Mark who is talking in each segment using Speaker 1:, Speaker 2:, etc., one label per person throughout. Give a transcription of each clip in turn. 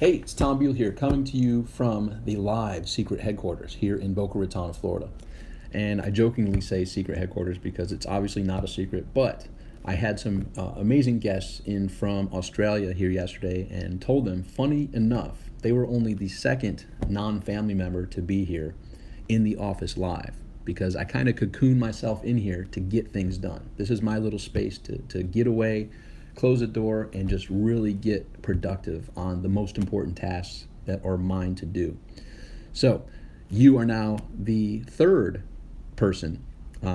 Speaker 1: Hey, it's Tom Beal here, coming to you from the live secret headquarters here in Boca Raton, Florida. And I jokingly say secret headquarters because it's obviously not a secret, but I had some amazing guests in from Australia here yesterday and told them, funny enough, they were only the second non-family member to be here in the office live, because I kind of cocoon myself in here to get things done. This is my little space to get away, close the door, and just really get productive on the most important tasks that are mine to do. So you are now the third person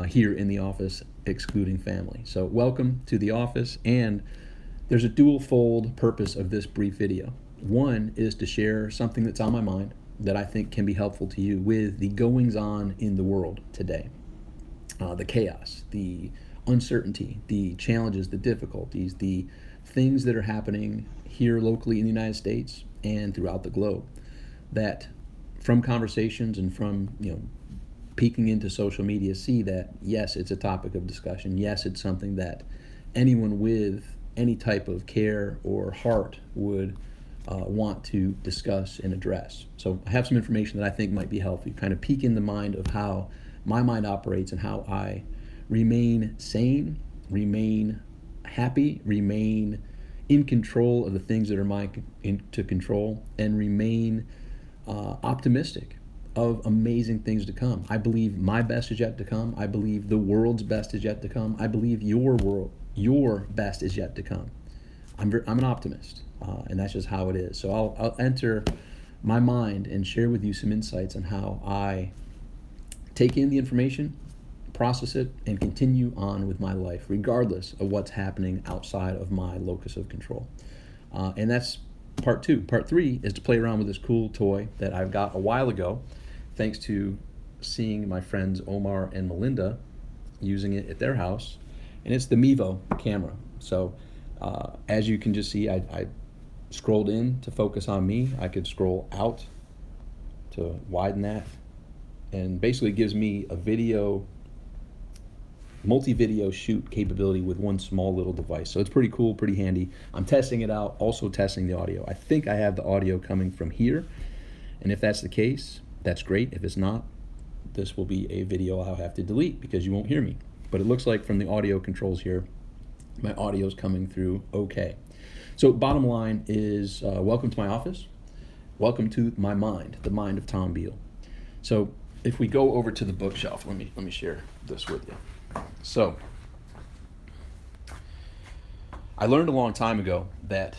Speaker 1: here in the office, excluding family. So welcome to the office, and there's a dual-fold purpose of this brief video. One is to share something that's on my mind that I think can be helpful to you with the goings-on in the world today. The chaos, the uncertainty, the challenges, the difficulties, the things that are happening here locally in the United States and throughout the globe, that from conversations and from peeking into social media, see that yes, it's a topic of discussion. Yes, it's something that anyone with any type of care or heart would want to discuss and address. So I have some information that I think might be helpful. Kind of peek in the mind of how my mind operates and how I remain sane, remain happy, remain in control of the things that are mine to control, and remain optimistic of amazing things to come. I believe my best is yet to come. I believe the world's best is yet to come. I believe your best is yet to come. I'm an optimist, and that's just how it is. So I'll enter my mind and share with you some insights on how I take in the information, process it, and continue on with my life, regardless of what's happening outside of my locus of control. And that's part two. Part three is to play around with this cool toy that I've got a while ago, thanks to seeing my friends Omar and Melinda using it at their house. And it's the Mevo camera. So as you can just see, I scrolled in to focus on me. I could scroll out to widen that, and basically gives me a multi-video shoot capability with one small little device. So it's pretty cool, pretty handy. I'm testing it out, also testing the audio. I think I have the audio coming from here, and if that's the case, that's great. If it's not, this will be a video I'll have to delete because you won't hear me. But it looks like from the audio controls here, my audio is coming through okay. So bottom line is, welcome to my office. Welcome to my mind, the mind of Tom Beal. So if we go over to the bookshelf, let me share this with you. So I learned a long time ago that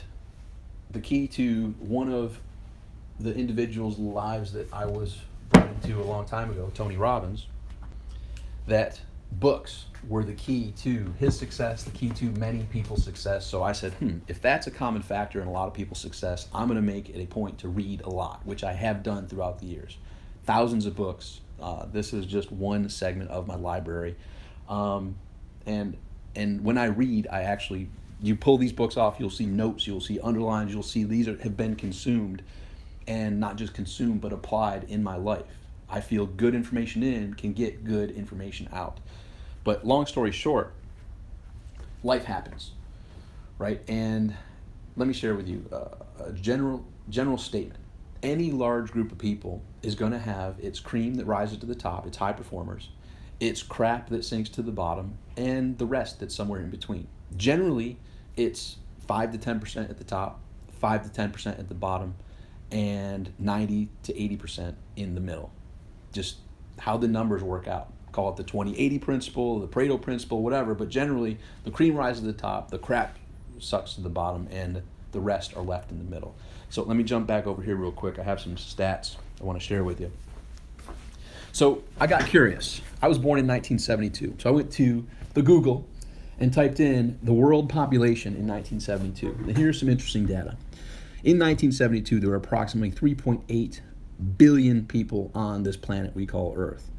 Speaker 1: the key to one of the individuals' lives that I was brought into a long time ago, Tony Robbins, that books were the key to his success, the key to many people's success. So I said, if that's a common factor in a lot of people's success, I'm going to make it a point to read a lot, which I have done throughout the years. Thousands of books. This is just one segment of my library. And when I read, you pull these books off, you'll see notes, you'll see underlines, you'll see these have been consumed, and not just consumed, but applied in my life. I feel good information in can get good information out. But long story short, life happens, right? And let me share with you a general statement. Any large group of people is going to have its cream that rises to the top, its high performers, its crap that sinks to the bottom, and the rest that's somewhere in between. Generally, it's 5 to 10% at the top, 5 to 10% at the bottom, and 90 to 80% in the middle. Just how the numbers work out. Call it the 20-80 principle, the Pareto principle, whatever, but generally the cream rises to the top, the crap sucks to the bottom, and the rest are left in the middle. So let me jump back over here real quick. I have some stats I want to share with you. So I got curious. I was born in 1972. So I went to the Google and typed in the world population in 1972. And here's some interesting data. In 1972, there were approximately 3.8 billion people on this planet we call Earth.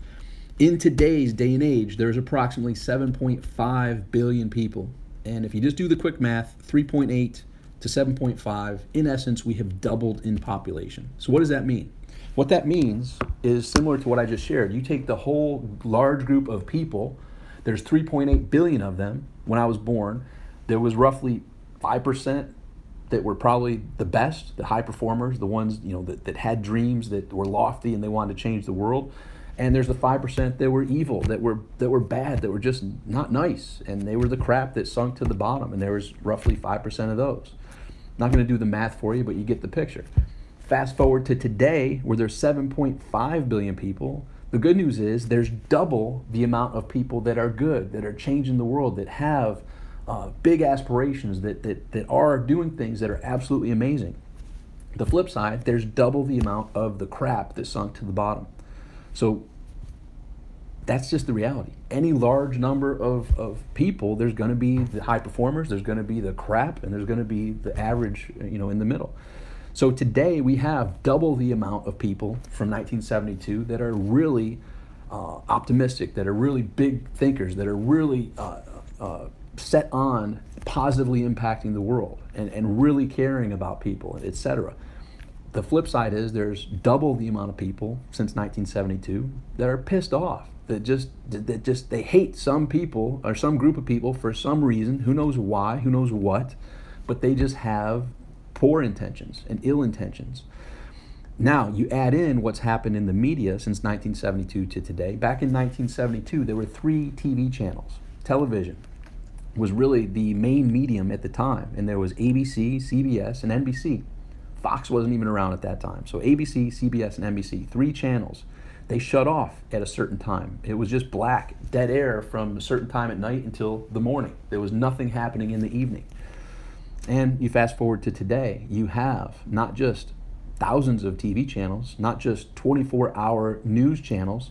Speaker 1: In today's day and age, there's approximately 7.5 billion people. And if you just do the quick math, 3.8 to 7.5, in essence, we have doubled in population. So what does that mean? What that means is similar to what I just shared. You take the whole large group of people, there's 3.8 billion of them. When I was born, there was roughly 5% that were probably the best, the high performers, the ones, that had dreams, that were lofty and they wanted to change the world. And there's the 5% that were evil, that were bad, that were just not nice, and they were the crap that sunk to the bottom. And there was roughly 5% of those. Not going to do the math for you, but you get the picture. Fast forward to today, where there's 7.5 billion people. The good news is there's double the amount of people that are good, that are changing the world, that have big aspirations, that are doing things that are absolutely amazing. The flip side, there's double the amount of the crap that sunk to the bottom. So that's just the reality. Any large number of people, there's going to be the high performers, there's going to be the crap, and there's going to be the average, in the middle. So today we have double the amount of people from 1972 that are really optimistic, that are really big thinkers, that are really set on positively impacting the world and really caring about people, etc. The flip side is there's double the amount of people since 1972 that are pissed off, that they hate some people or some group of people for some reason, who knows why, who knows what, but they just have poor intentions and ill intentions. Now, you add in what's happened in the media since 1972 to today. Back in 1972, there were 3 TV channels. Television was really the main medium at the time, and there was ABC, CBS, and NBC. Fox wasn't even around at that time. So ABC, CBS, and NBC, 3 channels. They shut off at a certain time. It was just black, dead air from a certain time at night until the morning. There was nothing happening in the evening. And you fast forward to today, you have not just thousands of TV channels, not just 24-hour news channels,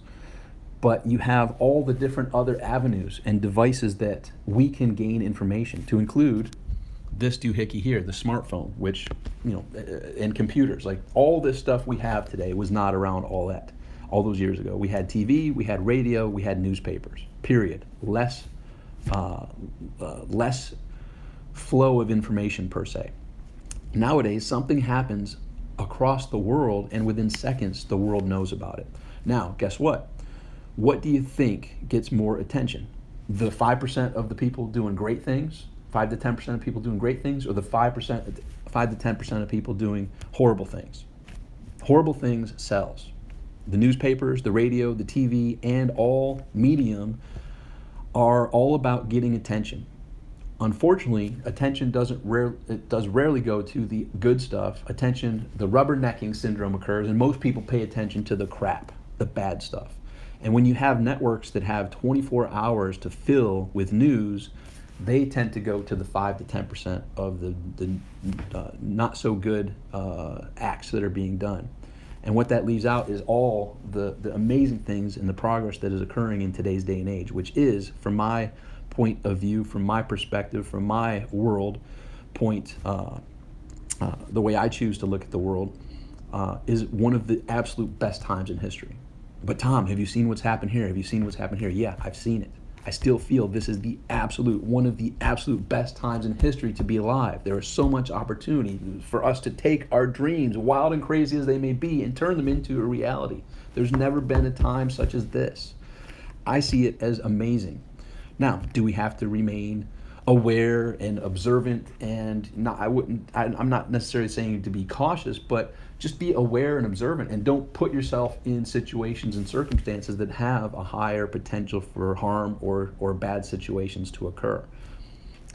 Speaker 1: but you have all the different other avenues and devices that we can gain information, to include this doohickey here, the smartphone, which, and computers. Like, all this stuff we have today was not around all those years ago. We had TV, we had radio, we had newspapers, period. Less flow of information per se. Nowadays, something happens across the world, and within seconds, the world knows about it. Now, guess what? What do you think gets more attention? The 5% of the people doing great things, 5 to 10% of people doing great things, or the 5 to 10% of people doing horrible things? Horrible things sells. The newspapers, the radio, the TV, and all medium are all about getting attention. Unfortunately, attention does rarely go to the good stuff. Attention, the rubbernecking syndrome occurs, and most people pay attention to the crap, the bad stuff. And when you have networks that have 24 hours to fill with news, they tend to go to the 5 to 10% of the not so good acts that are being done. And what that leaves out is all the amazing things and the progress that is occurring in today's day and age, which is, from my point of view, from my perspective, from my world point, the way I choose to look at the world, is one of the absolute best times in history. But Tom, have you seen what's happened here? Have you seen what's happened here? Yeah, I've seen it. I still feel this is one of the absolute best times in history to be alive. There is so much opportunity for us to take our dreams, wild and crazy as they may be, and turn them into a reality. There's never been a time such as this. I see it as amazing. Now, do we have to remain aware and observant? And I'm not necessarily saying to be cautious, but just be aware and observant, and don't put yourself in situations and circumstances that have a higher potential for harm or bad situations to occur.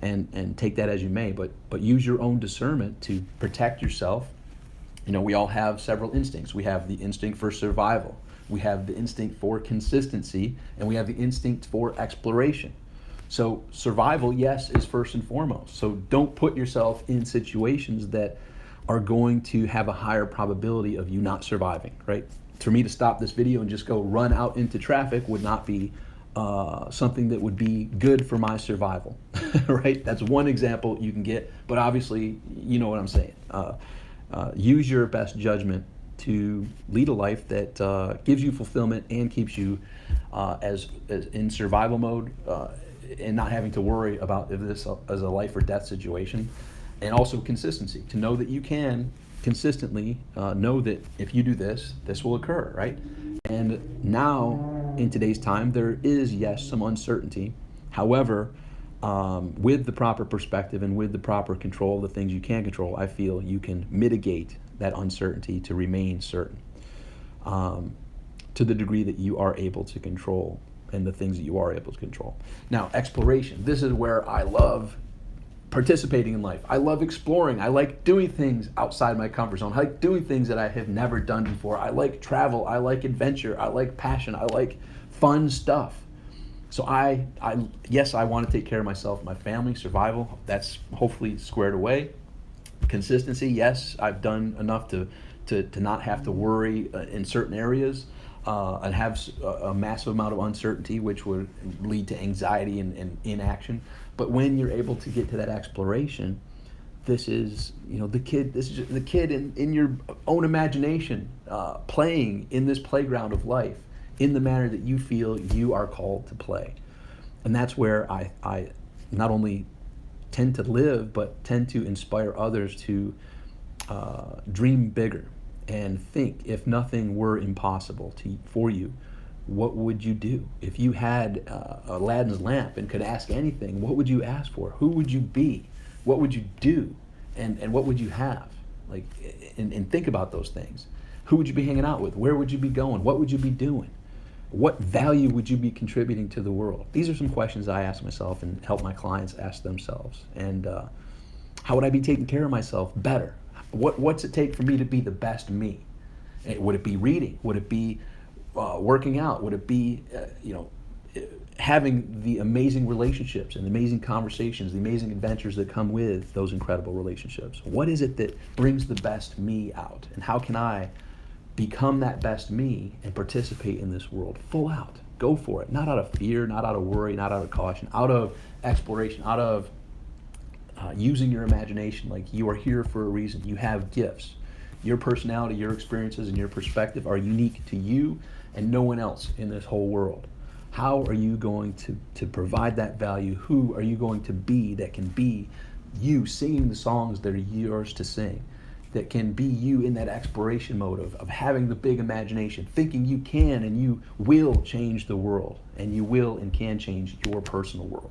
Speaker 1: And take that as you may, but use your own discernment to protect yourself. We all have several instincts. We have the instinct for survival. We have the instinct for consistency, and we have the instinct for exploration. So survival, yes, is first and foremost. So don't put yourself in situations that are going to have a higher probability of you not surviving, right? For me to stop this video and just go run out into traffic would not be something that would be good for my survival, right? That's one example you can get, but obviously, you know what I'm saying. Use your best judgment to lead a life that gives you fulfillment and keeps you as in survival mode, and not having to worry about if this is a life or death situation. And also consistency, to know that you can consistently know that if you do this, this will occur, right? And now, in today's time, there is, yes, some uncertainty. However, with the proper perspective and with the proper control of the things you can control, I feel you can mitigate that uncertainty to remain certain, to the degree that you are able to control and the things that you are able to control. Now, exploration. This is where I love participating in life. I love exploring. I like doing things outside my comfort zone. I like doing things that I have never done before. I like travel. I like adventure. I like passion. I like fun stuff. So yes, I want to take care of myself, my family, survival. That's hopefully squared away. Consistency, yes, I've done enough to not have to worry in certain areas and have a massive amount of uncertainty, which would lead to anxiety and inaction. But when you're able to get to that exploration, this is the kid in your own imagination, playing in this playground of life in the manner that you feel you are called to play. And that's where I not only tend to live, but tend to inspire others to dream bigger and think, if nothing were impossible for you, what would you do? If you had Aladdin's lamp and could ask anything, what would you ask for? Who would you be? What would you do? And what would you have? And think about those things. Who would you be hanging out with? Where would you be going? What would you be doing? What value would you be contributing to the world? These are some questions I ask myself and help my clients ask themselves. And how would I be taking care of myself better? What's it take for me to be the best me? Would it be reading? Would it be working out? Would it be having the amazing relationships and the amazing conversations, the amazing adventures that come with those incredible relationships? What is it that brings the best me out? And how can I become that best me and participate in this world full out? Go for it. Not out of fear, not out of worry, not out of caution, out of exploration, out of using your imagination. Like, you are here for a reason. You have gifts. Your personality, your experiences, and your perspective are unique to you and no one else in this whole world. How are you going to provide that value? Who are you going to be that can be you singing the songs that are yours to sing? That can be you in that exploration mode of having the big imagination, thinking you can and you will change the world, and you will and can change your personal world.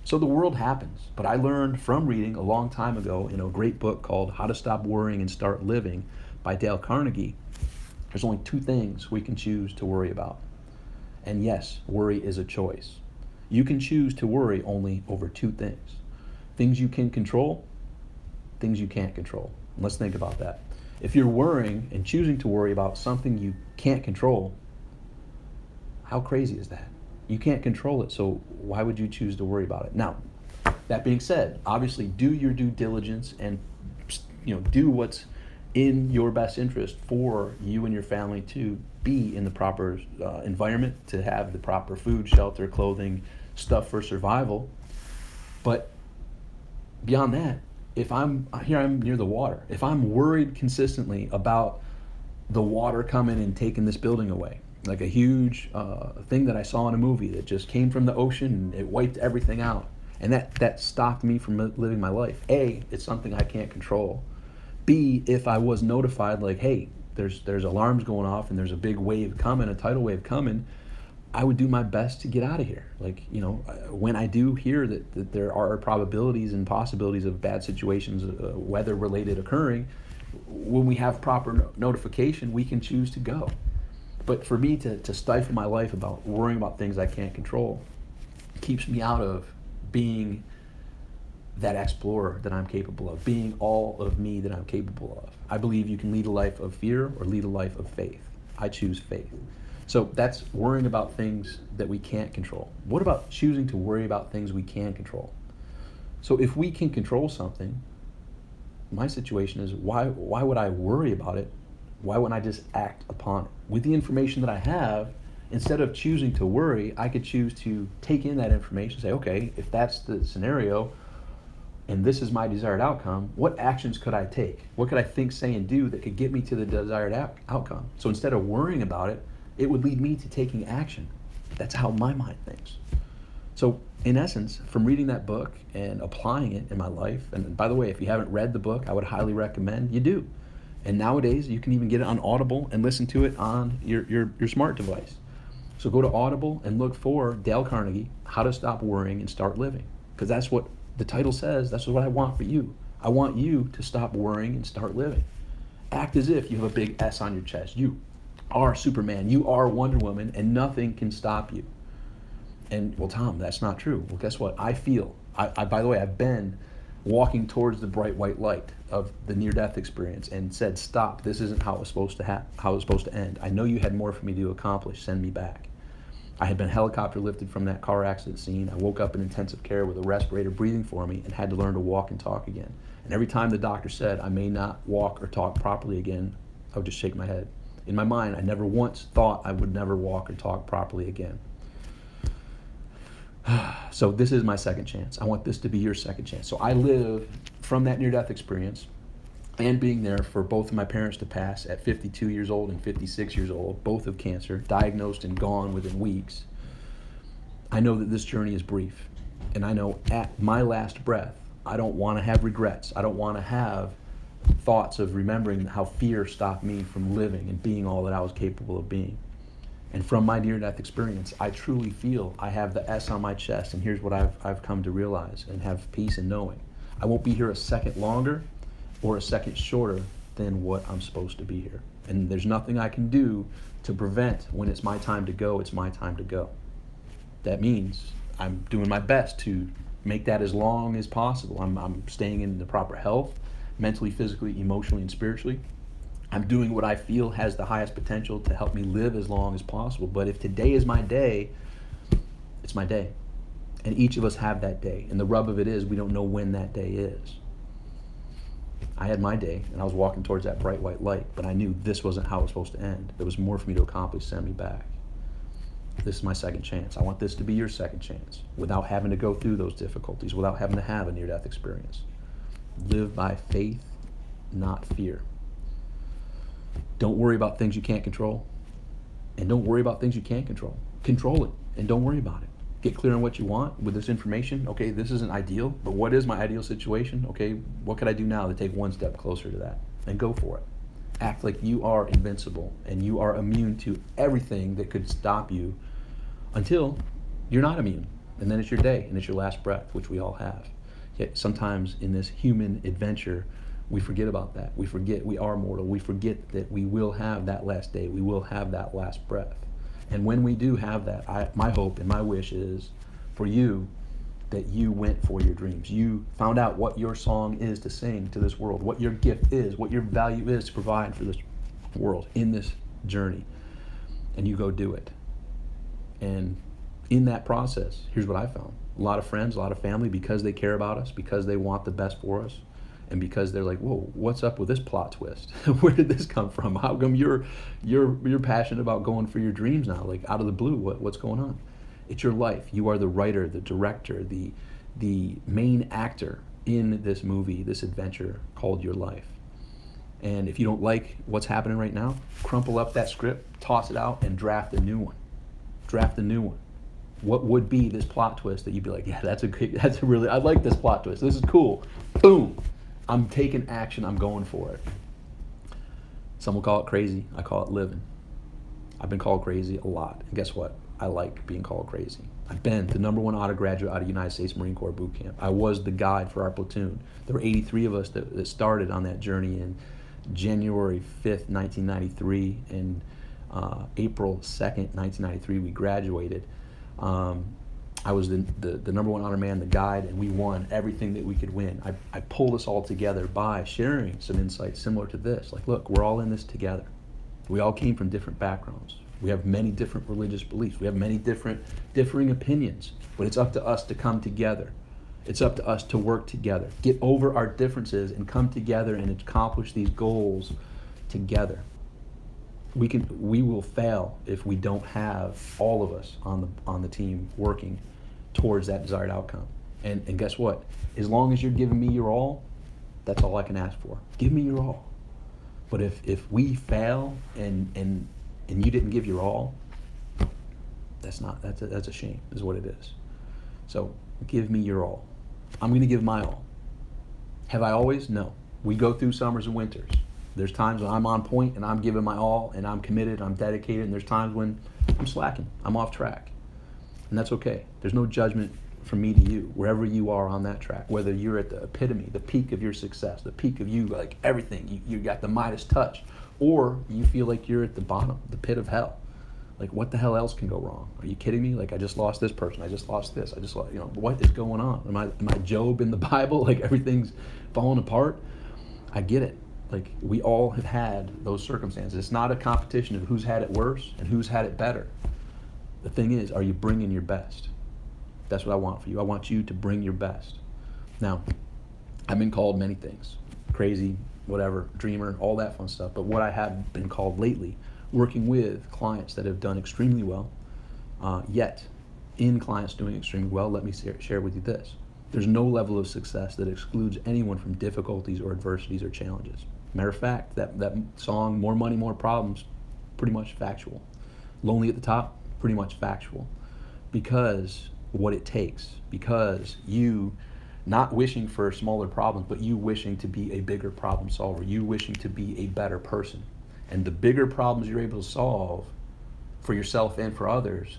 Speaker 1: So the world happens, but I learned from reading a long time ago in a great book called How to Stop Worrying and Start Living by Dale Carnegie, there's only two things we can choose to worry about. And yes, worry is a choice. You can choose to worry only over two things. Things you can control, things you can't control. Let's think about that. If you're worrying and choosing to worry about something you can't control, how crazy is that? You can't control it, so why would you choose to worry about it? Now, that being said, obviously do your due diligence and do what's in your best interest for you and your family to be in the proper environment, to have the proper food, shelter, clothing, stuff for survival. But beyond that, if I'm near the water, if I'm worried consistently about the water coming and taking this building away, like a huge thing that I saw in a movie that just came from the ocean and it wiped everything out, and that stopped me from living my life. A, it's something I can't control. B, if I was notified, like, hey, there's alarms going off and there's a big wave coming, a tidal wave coming, I would do my best to get out of here. Like, when I do hear that there are probabilities and possibilities of bad situations, weather-related occurring, when we have proper notification, we can choose to go. But for me to stifle my life about worrying about things I can't control keeps me out of being that explorer that I'm capable of, being all of me that I'm capable of. I believe you can lead a life of fear or lead a life of faith. I choose faith. So that's worrying about things that we can't control. What about choosing to worry about things we can control? So if we can control something, my situation is, why would I worry about it? Why wouldn't I just act upon it? With the information that I have, instead of choosing to worry, I could choose to take in that information and say, okay, if that's the scenario and this is my desired outcome, what actions could I take? What could I think, say, and do that could get me to the desired outcome? So instead of worrying about it, it would lead me to taking action. That's how my mind thinks. So in essence, from reading that book and applying it in my life, and by the way, if you haven't read the book, I would highly recommend you do. And nowadays, you can even get it on Audible and listen to it on your smart device. So go to Audible and look for Dale Carnegie, How to Stop Worrying and Start Living. because that's what the title says. That's what I want for you. I want you to stop worrying and start living. Act as if you have a big S on your chest. You are Superman. You are Wonder Woman, and nothing can stop you. And, well, Tom, that's not true. Well, guess what? I feel, by the way, I've been walking towards the bright white light of the near-death experience and said, stop, this isn't how it was supposed to how it was supposed to end. I know you had more for me to accomplish. Send me back. I had been helicopter lifted from that car accident scene. I woke up in intensive care with a respirator breathing for me and had to learn to walk and talk again. And every time the doctor said I may not walk or talk properly again, I would just shake my head. In my mind, I never once thought I would never walk or talk properly again. So this is my second chance. I want this to be your second chance. So I live from that near-death experience and being there for both of my parents to pass at 52 years old and 56 years old, both of cancer, diagnosed and gone within weeks. I know that this journey is brief. And I know at my last breath, I don't want to have regrets. I don't want to have thoughts of remembering how fear stopped me from living and being all that I was capable of being. And from my near-death experience, I truly feel I have the S on my chest, and here's what I've come to realize and have peace in knowing. I won't be here a second longer or a second shorter than what I'm supposed to be here. And there's nothing I can do to prevent when it's my time to go, it's my time to go. That means I'm doing my best to make that as long as possible. I'm staying in the proper health, mentally, physically, emotionally, and spiritually. I'm doing what I feel has the highest potential to help me live as long as possible. But if today is my day, it's my day. And each of us have that day. And the rub of it is we don't know when that day is. I had my day, and I was walking towards that bright white light, but I knew this wasn't how it was supposed to end. There was more for me to accomplish. Send me back. This is my second chance. I want this to be your second chance without having to go through those difficulties, without having to have a near-death experience. Live by faith, not fear. Don't worry about things you can't control, and don't worry about things you can't control. Control it, and don't worry about it. Get clear on what you want with this information. Okay, this isn't ideal, but what is my ideal situation? Okay, what could I do now to take one step closer to that? And go for it. Act like you are invincible, and you are immune to everything that could stop you until you're not immune. And then it's your day, and it's your last breath, which we all have. Yet sometimes in this human adventure, we forget about that. We forget we are mortal. We forget that we will have that last day. We will have that last breath. And when we do have that, my hope and my wish is for you that you went for your dreams. You found out what your song is to sing to this world, what your gift is, what your value is to provide for this world in this journey. And you go do it. And in that process, here's what I found. A lot of friends, a lot of family, because they care about us, because they want the best for us, and because they're like, whoa, what's up with this plot twist? Where did this come from? How come you're passionate about going for your dreams now? Like out of the blue, what's going on? It's your life. You are the writer, the director, the main actor in this movie, this adventure called your life. And if you don't like what's happening right now, crumple up that script, toss it out, and draft a new one. Draft a new one. What would be this plot twist that you'd be like, yeah, I like this plot twist. This is cool. Boom. I'm taking action. I'm going for it. Some will call it crazy. I call it living. I've been called crazy a lot. And guess what? I like being called crazy. I've been the #1 auto graduate out of United States Marine Corps boot camp. I was the guide for our platoon. There were 83 of us that started on that journey in January 5th, 1993, and April 2nd, 1993, we graduated. I was the #1 honor man, the guide, and we won everything that we could win. I pulled us all together by sharing some insights similar to this. Like, look, we're all in this together. We all came from different backgrounds. We have many different religious beliefs. We have many differing opinions, but it's up to us to come together. It's up to us to work together, get over our differences and come together and accomplish these goals together. We will fail if we don't have all of us on the team working towards that desired outcome. And guess what? As long as you're giving me your all, that's all I can ask for. Give me your all. But if we fail and you didn't give your all, that's a shame, is what it is. So give me your all. I'm going to give my all. Have I always? No. We go through summers and winters. There's times when I'm on point and I'm giving my all and I'm committed, I'm dedicated, and there's times when I'm slacking, I'm off track. And that's okay. There's no judgment from me to you, wherever you are on that track, whether you're at the epitome, the peak of your success, the peak of you, like everything, you got the Midas touch, or you feel like you're at the bottom, the pit of hell. Like, what the hell else can go wrong? Are you kidding me? Like, I just lost this person. I just lost this. I just lost, what is going on? Am I Job in the Bible? Like, everything's falling apart? I get it. Like, we all have had those circumstances. It's not a competition of who's had it worse and who's had it better. The thing is, are you bringing your best? That's what I want for you. I want you to bring your best. Now, I've been called many things. Crazy, whatever, dreamer, all that fun stuff. But what I have been called lately, working with clients that have done extremely well, yet in clients doing extremely well, let me share with you this. There's no level of success that excludes anyone from difficulties or adversities or challenges. Matter of fact, that song, More Money, More Problems, pretty much factual. Lonely at the Top, pretty much factual. Because what it takes, because you not wishing for smaller problems, but you wishing to be a bigger problem solver, you wishing to be a better person. And the bigger problems you're able to solve for yourself and for others,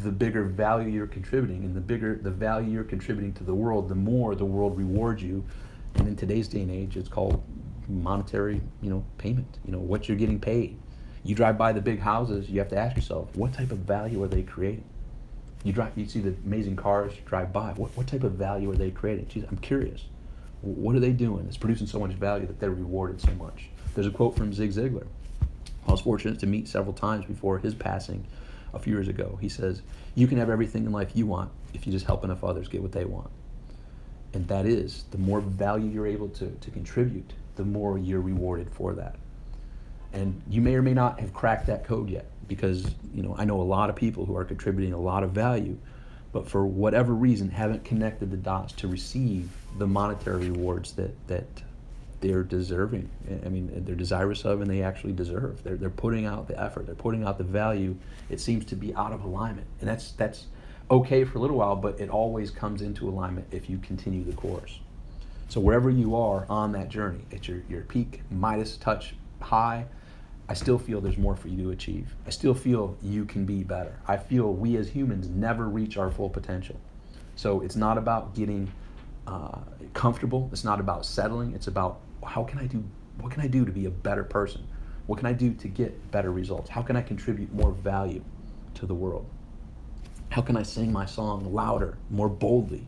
Speaker 1: the bigger value you're contributing, and the bigger the value you're contributing to the world, the more the world rewards you. And in today's day and age, it's called monetary, payment, what you're getting paid. You drive by the big houses, you have to ask yourself, what type of value are they creating? You see the amazing cars drive by. What type of value are they creating? Geez, I'm curious. What are they doing? It's producing so much value that they're rewarded so much. There's a quote from Zig Ziglar. I was fortunate to meet several times before his passing a few years ago. He says, you can have everything in life you want if you just help enough others get what they want. And that is, the more value you're able to contribute, the more you're rewarded for that. And you may or may not have cracked that code yet, because I know a lot of people who are contributing a lot of value, but for whatever reason haven't connected the dots to receive the monetary rewards that they're deserving. I mean, they're desirous of, and they actually deserve. They're putting out the effort. They're putting out the value. It seems to be out of alignment, and that's okay for a little while, but it always comes into alignment if you continue the course. So wherever you are on that journey, at your peak Midas touch high, I still feel there's more for you to achieve. I still feel you can be better. I feel we as humans never reach our full potential. So it's not about getting comfortable. It's not about settling. It's about what can I do to be a better person? What can I do to get better results? How can I contribute more value to the world? How can I sing my song louder, more boldly,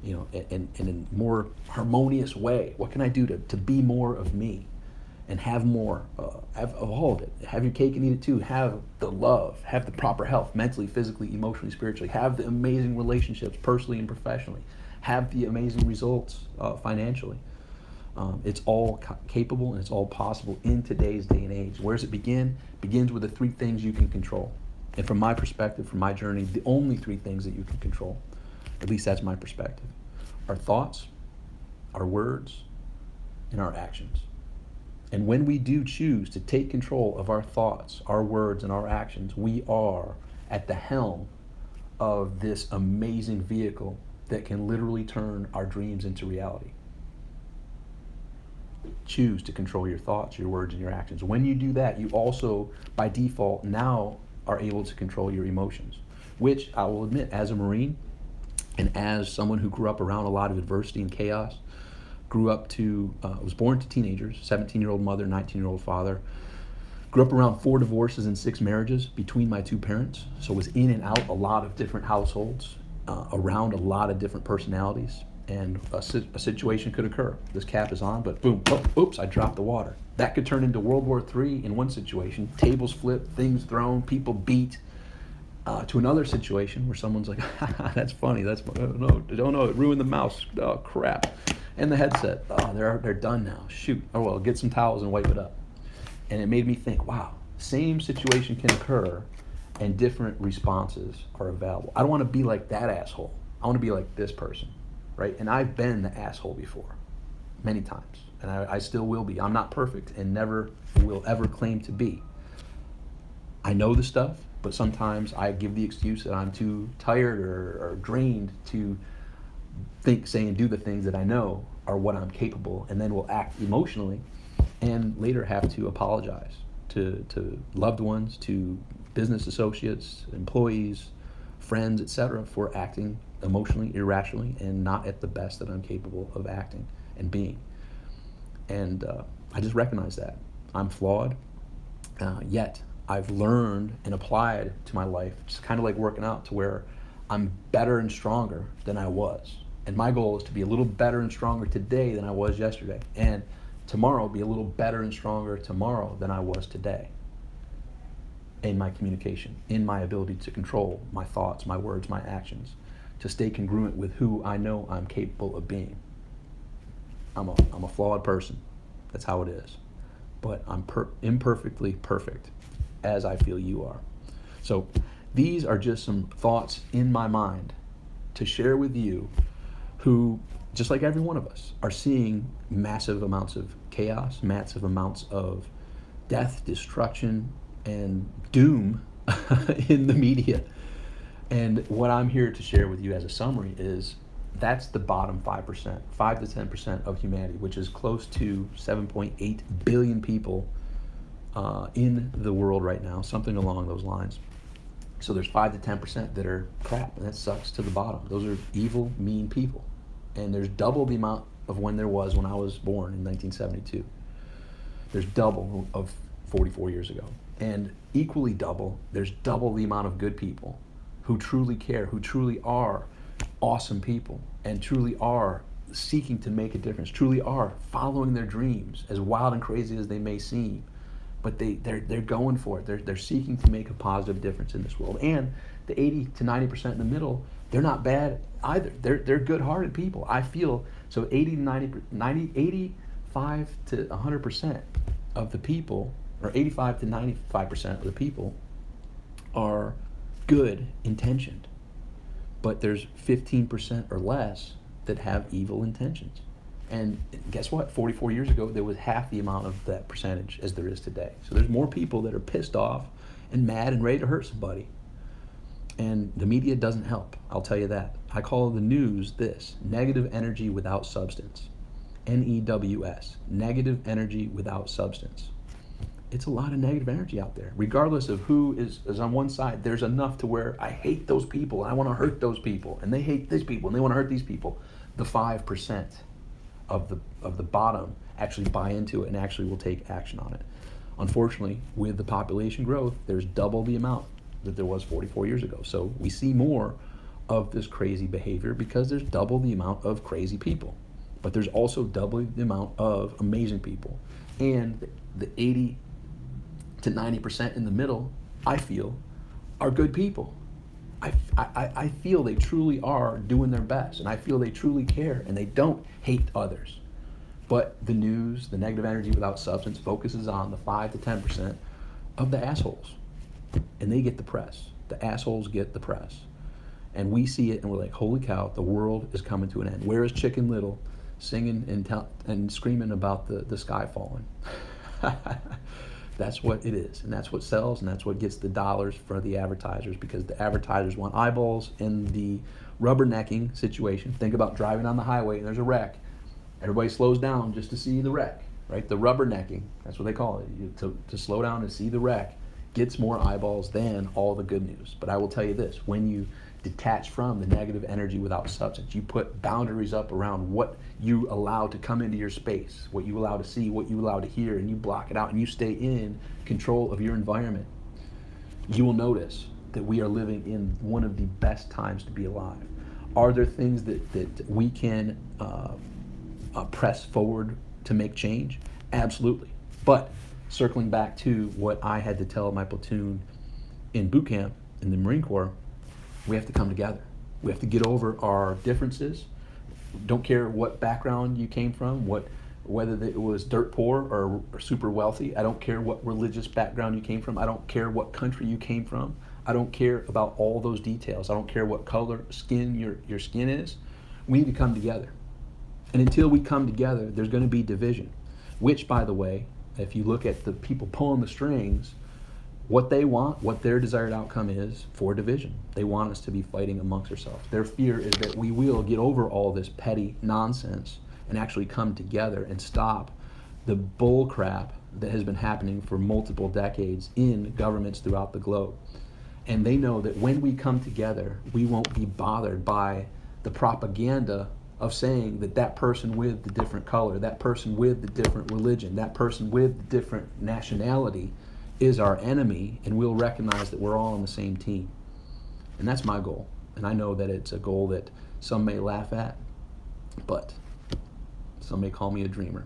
Speaker 1: in a more harmonious way? What can I do to be more of me? And have more of all of it. Have your cake and eat it too. Have the love, have the proper health, mentally, physically, emotionally, spiritually. Have the amazing relationships, personally and professionally. Have the amazing results financially. It's all capable and it's all possible in today's day and age. Where does it begin? It begins with the 3 things you can control. And from my perspective, from my journey, the only 3 things that you can control, at least that's my perspective, are thoughts, our words, and our actions. And when we do choose to take control of our thoughts, our words, and our actions, we are at the helm of this amazing vehicle that can literally turn our dreams into reality. Choose to control your thoughts, your words, and your actions. When you do that, you also, by default, now are able to control your emotions, which I will admit, as a Marine and as someone who grew up around a lot of adversity and chaos, was born to teenagers, 17-year-old mother, 19-year-old father. Grew up around 4 divorces and 6 marriages between my 2 parents. So was in and out a lot of different households, around a lot of different personalities. And a situation could occur. This cap is on, but boom, oops, I dropped the water. That could turn into World War III in one situation. Tables flipped, things thrown, people beat. To another situation where someone's like, that's funny, no, it ruined the mouse, oh crap. And the headset, oh, they're done now, shoot. Oh well, get some towels and wipe it up. And it made me think, wow, same situation can occur and different responses are available. I don't want to be like that asshole. I want to be like this person, right? And I've been the asshole before, many times. And I still will be. I'm not perfect and never will ever claim to be. I know the stuff, but sometimes I give the excuse that I'm too tired or drained to think, say, and do the things that I know are what I'm capable, and then will act emotionally and later have to apologize to loved ones, to business associates, employees, friends, etc., for acting emotionally, irrationally, and not at the best that I'm capable of acting and being. And I just recognize that. I'm flawed, yet I've learned and applied to my life. It's kind of like working out, to where I'm better and stronger than I was. And my goal is to be a little better and stronger today than I was yesterday. And tomorrow be a little better and stronger tomorrow than I was today. In my communication, in my ability to control my thoughts, my words, my actions, to stay congruent with who I know I'm capable of being. I'm a flawed person. That's how it is. But I'm imperfectly perfect, as I feel you are. So these are just some thoughts in my mind to share with you, who, just like every one of us, are seeing massive amounts of chaos, massive amounts of death, destruction, and doom in the media. And what I'm here to share with you as a summary is that's the bottom 5%, 5 to 10% of humanity, which is close to 7.8 billion people in the world right now, something along those lines. So there's 5 to 10% that are crap, and that sucks to the bottom. Those are evil, mean people. And there's double the amount of when there was when I was born in 1972. There's double of 44 years ago. And equally double, there's double the amount of good people who truly care, who truly are awesome people, and truly are seeking to make a difference, truly are following their dreams, as wild and crazy as they may seem. But they're going for it. They're seeking to make a positive difference in this world. And the 80 to 90% in the middle, they're not bad either. They're good-hearted people. I feel so. 85 to 100% of the people, or 85 to 95% of the people, are good intentioned. But there's 15% or less that have evil intentions. And guess what? 44 years ago, there was half the amount of that percentage as there is today. So there's more people that are pissed off and mad and ready to hurt somebody. And the media doesn't help, I'll tell you that. I call the news this: negative energy without substance. NEWS, negative energy without substance. It's a lot of negative energy out there. Regardless of who is on one side, there's enough to where I hate those people, I want to hurt those people, and they hate these people, and they want to hurt these people. The 5% of the bottom actually buy into it and actually will take action on it. Unfortunately, with the population growth, there's double the amount that there was 44 years ago. So we see more of this crazy behavior because there's double the amount of crazy people. But there's also double the amount of amazing people. And the 80 to 90% in the middle, I feel, are good people. I feel they truly are doing their best, and I feel they truly care, and they don't hate others. But the news, the negative energy without substance, focuses on the 5 to 10% of the assholes, and they get the press. The assholes get the press, and we see it, and we're like, holy cow, the world is coming to an end. Where is Chicken Little singing and screaming about the sky falling? That's what it is, and that's what sells, and that's what gets the dollars for the advertisers, because the advertisers want eyeballs. In the rubbernecking situation, think about driving on the highway and there's a wreck. Everybody slows down just to see the wreck, right? The rubbernecking, that's what they call it. To slow down and see the wreck gets more eyeballs than all the good news. But I will tell you this: when you detach from the negative energy without substance, you put boundaries up around what you allow to come into your space, what you allow to see, what you allow to hear, and you block it out, and you stay in control of your environment, you will notice that we are living in one of the best times to be alive. Are there things that we can press forward to make change? Absolutely. But circling back to what I had to tell my platoon in boot camp in the Marine Corps, we have to come together. We have to get over our differences. Don't care what background you came from, whether it was dirt poor or super wealthy. I don't care what religious background you came from. I don't care what country you came from. I don't care about all those details. I don't care what color skin your skin is. We need to come together. And until we come together, there's going to be division, which, by the way, if you look at the people pulling the strings, what they want, what their desired outcome is for division. They want us to be fighting amongst ourselves. Their fear is that we will get over all this petty nonsense and actually come together and stop the bull crap that has been happening for multiple decades in governments throughout the globe. And they know that when we come together, we won't be bothered by the propaganda of saying that that person with the different color, that person with the different religion, that person with the different nationality is our enemy, and we'll recognize that we're all on the same team. And that's my goal. And I know that it's a goal that some may laugh at, but some may call me a dreamer.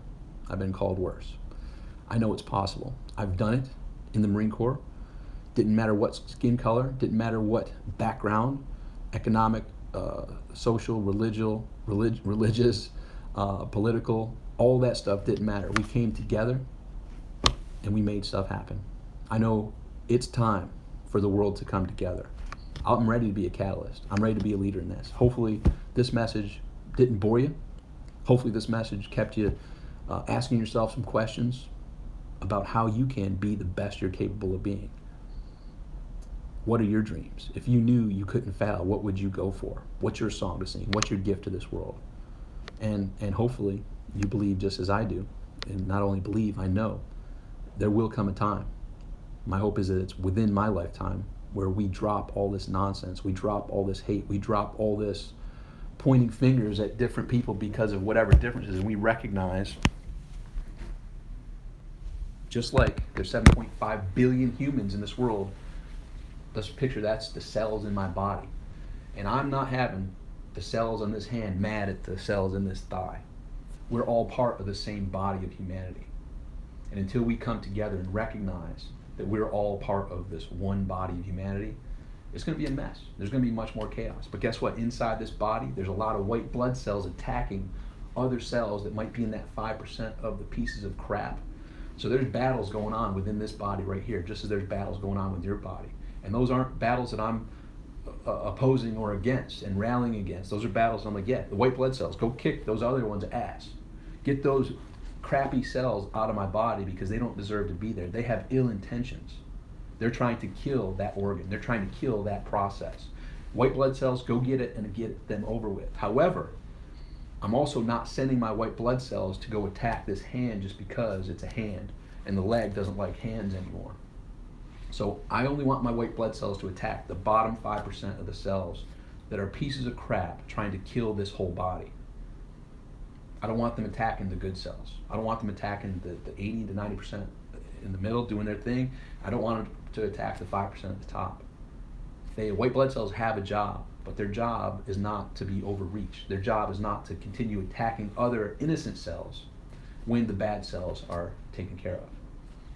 Speaker 1: I've been called worse. I know it's possible. I've done it in the Marine Corps. Didn't matter what skin color, didn't matter what background, economic, social, religious, political, all that stuff didn't matter. We came together and we made stuff happen. I know it's time for the world to come together. I'm ready to be a catalyst. I'm ready to be a leader in this. Hopefully this message didn't bore you. Hopefully this message kept you asking yourself some questions about how you can be the best you're capable of being. What are your dreams? If you knew you couldn't fail, what would you go for? What's your song to sing? What's your gift to this world? And hopefully you believe just as I do, and not only believe, I know there will come a time. My hope is that it's within my lifetime where we drop all this nonsense, we drop all this hate, we drop all this pointing fingers at different people because of whatever differences, and we recognize, just like there's 7.5 billion humans in this world, let's picture that's the cells in my body. And I'm not having the cells on this hand mad at the cells in this thigh. We're all part of the same body of humanity. And until we come together and recognize that we're all part of this one body of humanity, it's going to be a mess. There's going to be much more chaos. But guess what? Inside this body, there's a lot of white blood cells attacking other cells that might be in that 5% of the pieces of crap. So there's battles going on within this body right here, just as there's battles going on with your body. And those aren't battles that I'm opposing or against and rallying against. Those are battles I'm like, yeah, the white blood cells, go kick those other ones' ass. Get those crappy cells out of my body because they don't deserve to be there. They have ill intentions. They're trying to kill that organ. They're trying to kill that process. White blood cells, go get it and get them over with. However, I'm also not sending my white blood cells to go attack this hand just because it's a hand and the leg doesn't like hands anymore. So I only want my white blood cells to attack the bottom 5% of the cells that are pieces of crap trying to kill this whole body. I don't want them attacking the good cells. I don't want them attacking the 80 to 90% in the middle doing their thing. I don't want them to attack the 5% at the top. White blood cells have a job, but their job is not to be overreached. Their job is not to continue attacking other innocent cells when the bad cells are taken care of.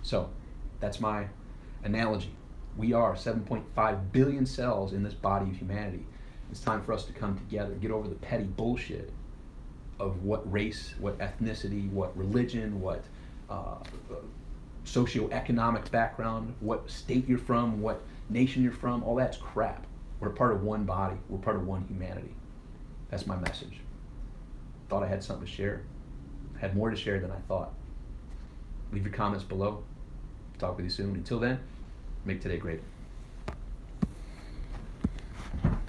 Speaker 1: So that's my analogy. We are 7.5 billion cells in this body of humanity. It's time for us to come together, get over the petty bullshit of what race, what ethnicity, what religion, what socioeconomic background, what state you're from, what nation you're from. All that's crap. We're part of one body. We're part of one humanity. That's my message. Thought I had something to share. I had more to share than I thought. Leave your comments below. Talk with you soon. Until then, make today great.